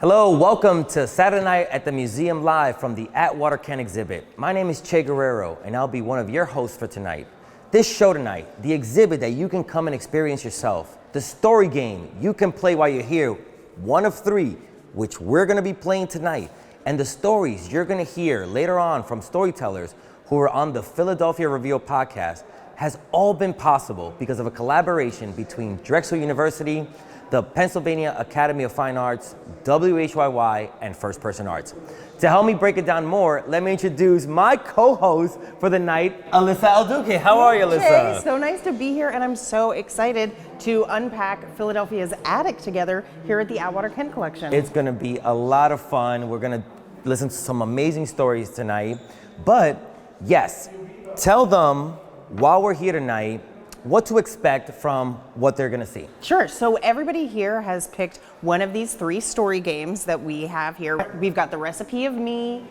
Hello, welcome to Saturday Night at the Museum Live from the Atwater Kent exhibit. My name is Che Guerrero, and I'll be one of your hosts for tonight. This show tonight, the exhibit that you can come and experience yourself, the story game you can play while you're here, one of three, which we're gonna be playing tonight, and the stories you're gonna hear later on from storytellers who are on the Philadelphia Revealed podcast, has all been possible because of a collaboration between Drexel University, the Pennsylvania Academy of Fine Arts, WHYY, and First Person Arts. To help me break it down more, let me introduce my co-host for the night, Alyssa Al-Dhooki. How are you, Alyssa? Hey, so nice to be here, and I'm so excited to unpack Philadelphia's attic together here at the Atwater Kent Collection. It's gonna be a lot of fun. We're gonna listen to some amazing stories tonight. But yes, tell them while we're here tonight, what to expect from what they're gonna see. Sure, so everybody here has picked one of these three story games that we have here. We've got the Recipe of Me,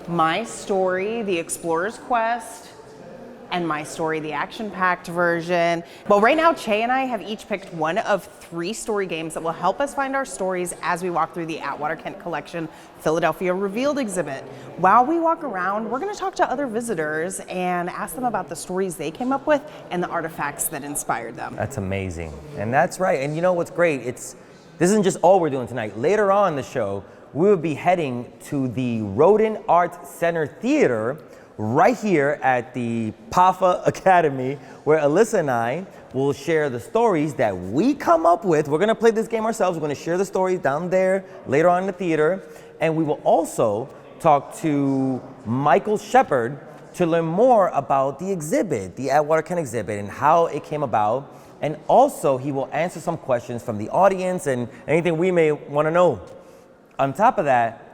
My Story, the Explorer's Quest, and My Story, the action-packed version. Well, right now, Che and I have each picked one of three story games that will help us find our stories as we walk through the Atwater Kent Collection Philadelphia Revealed exhibit. While we walk around, we're gonna talk to other visitors and ask them about the stories they came up with and the artifacts that inspired them. That's amazing, and that's right. And you know what's great? This isn't just all we're doing tonight. Later on in the show, we will be heading to the Rodin Arts Center Theater right here at the PAFA Academy, where Alyssa and I will share the stories that we come up with. We're gonna play this game ourselves. We're gonna share the stories down there later on in the theater. And we will also talk to Michael Shepard to learn more about the exhibit, the Atwater Kent exhibit, and how it came about. And also, he will answer some questions from the audience and anything we may wanna know. On top of that,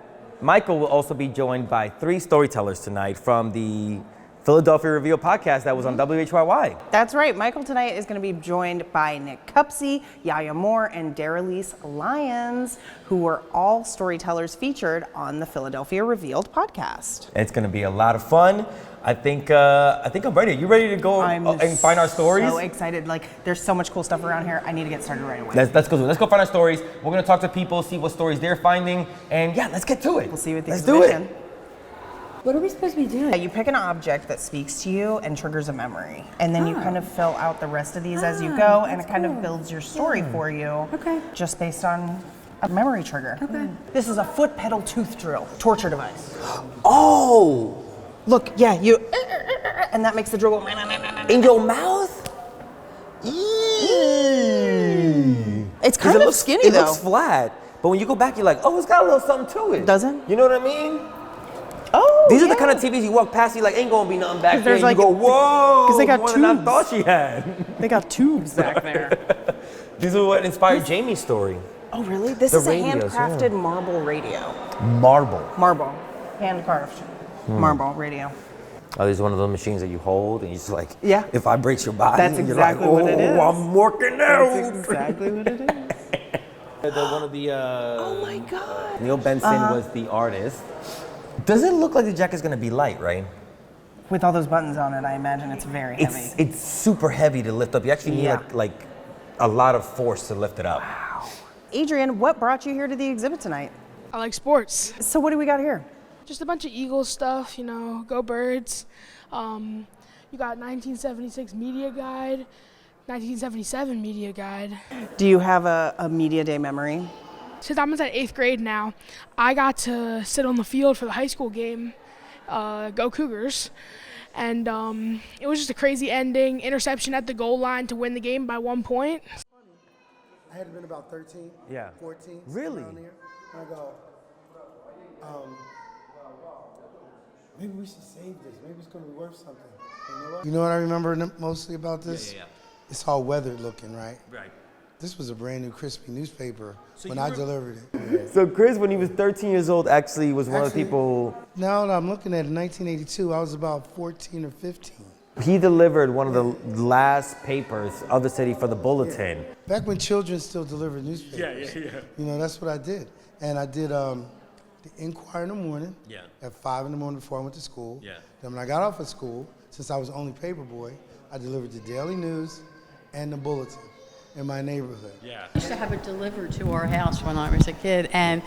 Michael will also be joined by three storytellers tonight from the Philadelphia Revealed podcast that was on WHYY. That's right. Michael tonight is going to be joined by Nick Cupsey, Yaya Moore, and Darylise Lyons, who were all storytellers featured on the Philadelphia Revealed podcast. It's going to be a lot of fun. I think I'm ready. You ready to go and find our stories? I'm so excited. Like, there's so much cool stuff around here. I need to get started right away. Let's go. Let's go find our stories. We're going to talk to people, see what stories they're finding, and yeah, let's get to it. We'll see you at the Let's exhibition. do it. What are we supposed to be doing? You pick an object that speaks to you and triggers a memory, and then you kind of fill out the rest of these as you go, and it kind of builds your story for you, just based on a memory trigger. Okay. This is a foot pedal tooth drill, torture device. Oh! Look, yeah, you, and that makes the drill go. In your mouth? It's kind of skinny though. It looks flat, but when you go back, you're like, oh, it's got a little something to it. Doesn't? You know what I mean? Oh, These are the kind of TVs you walk past, you like, ain't gonna be nothing back there. And like, you go, whoa! because they got more tubes. than I thought she had. They got tubes back there. These are what inspired Jamie's story. Oh, really? This is a handcrafted marble radio. Marble. Hand-carved marble radio. Oh, these are one of those machines that you hold and you just like, Yeah. If I break your body, That's you're exactly like, what it is. I'm working out. That's exactly what it is. One of the, Oh my God. Neil Benson was the artist. Does it look like the jacket's gonna be light, right? With all those buttons on it, I imagine it's very heavy. It's super heavy to lift up. You actually need like a lot of force to lift it up. Wow. Adrian, what brought you here to the exhibit tonight? I like sports. So what do we got here? Just a bunch of Eagles stuff, you know, go Birds. You got 1976 media guide, 1977 media guide. Do you have a media day memory? Since I'm in 8th grade now, I got to sit on the field for the high school game, go Cougars. And it was just a crazy ending, interception at the goal line to win the game by 1 point. I had been about 13, 14. Really? Around here. And I go, maybe we should save this. Maybe it's going to be worth something. You know what I remember mostly about this? Yeah. It's all weathered looking, right? Right. This was a brand new crispy newspaper when I delivered it. Yeah. So Chris, when he was 13 years old, actually was one of the people. Now that I'm looking at it, in 1982, I was about 14 or 15. He delivered one of the last papers of the city for the Bulletin. Yeah. Back when children still delivered newspapers. Yeah. You know, that's what I did. And I did the Inquirer in the morning at 5 in the morning before I went to school. Yeah. Then when I got off of school, since I was only paper boy, I delivered the Daily News and the Bulletin. in my neighborhood. I used to have it delivered to our house when I was a kid, and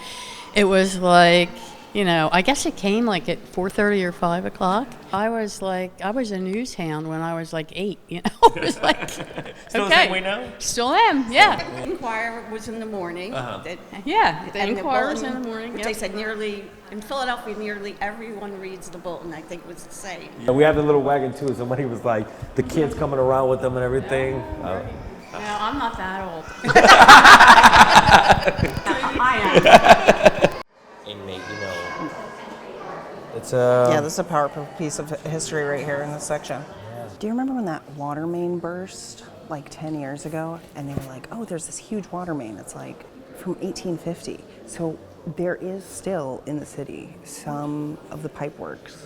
it was like, I guess it came like at 4:30 or 5 o'clock. I was a news hound when I was like 8, It was like, Still okay. the same way now? Still am, yeah. The Inquirer was in the morning. Yeah, the And Inquirer's in Bulletin, the morning. which Yep. they said in Philadelphia, nearly everyone reads the Bulletin. I think was the same. We have the little wagon too. Somebody was like, the kids coming around with them and everything. No, I'm not that old. I am. Inmate, it's a. Yeah, this is a powerful piece of history right here in this section. Do you remember when that water main burst like 10 years ago? And they were like, oh, there's this huge water main. It's like from 1850. So there is still in the city some of the pipe works.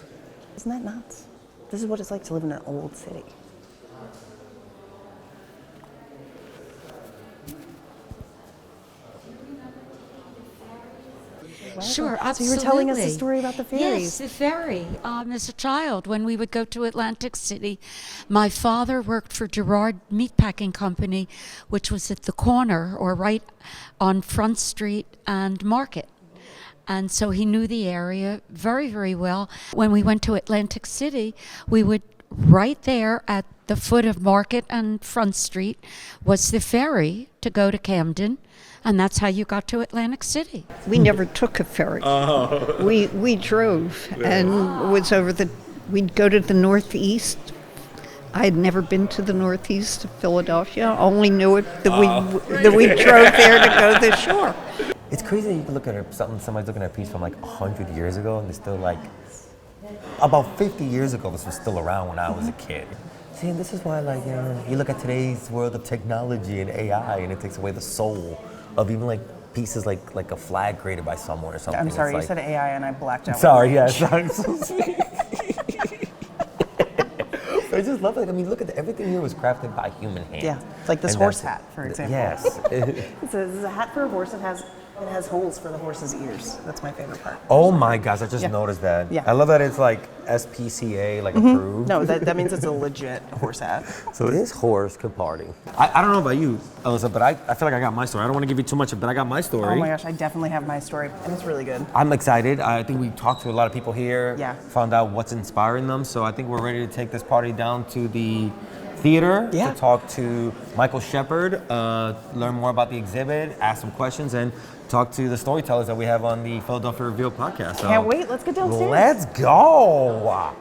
Isn't that nuts? This is what it's like to live in an old city. Sure, So absolutely. you were telling us a story about the ferries. Yes, the ferry. As a child, when we would go to Atlantic City, my father worked for Gerard Meatpacking Company, which was at the corner or right on Front Street and Market. And so he knew the area very, very well. When we went to Atlantic City, we would right there at the foot of Market and Front Street was the ferry to go to Camden. And that's how you got to Atlantic City. We never took a ferry. We drove and was we'd go to the Northeast. I had never been to the Northeast of Philadelphia. Only knew it that we drove there to go to the shore. It's crazy that you can look at somebody's looking at a piece from like 100 years ago and they're still like, about 50 years ago this was still around when I was a kid. See, and this is why you look at today's world of technology and AI and it takes away the soul of even like pieces like a flag created by someone or something. I'm sorry, It's you said AI and I blacked out. sorry, yes. I'm so sorry. I just love it. I mean, look at everything here was crafted by human hand. Yeah, it's like this And horse that's- hat, for example. Yes. This is a hat for a horse. It has holes for the horse's ears. That's my favorite part. Oh my gosh, I just Yeah. noticed that. Yeah. I love that it's like SPCA, like approved. No, that means it's a legit horse hat. So this horse can party. I don't know about you, Alyssa, but I feel like I got my story. I don't want to give you too much, but I got my story. Oh my gosh, I definitely have my story, and it's really good. I'm excited. I think we talked to a lot of people here, Yeah. found out what's inspiring them. So I think we're ready to take this party down to the theater Yeah. to talk to Michael Shepard, learn more about the exhibit, ask some questions, and talk to the storytellers that we have on the Philadelphia Reveal podcast. So Can't wait. Let's get downstairs. let's go.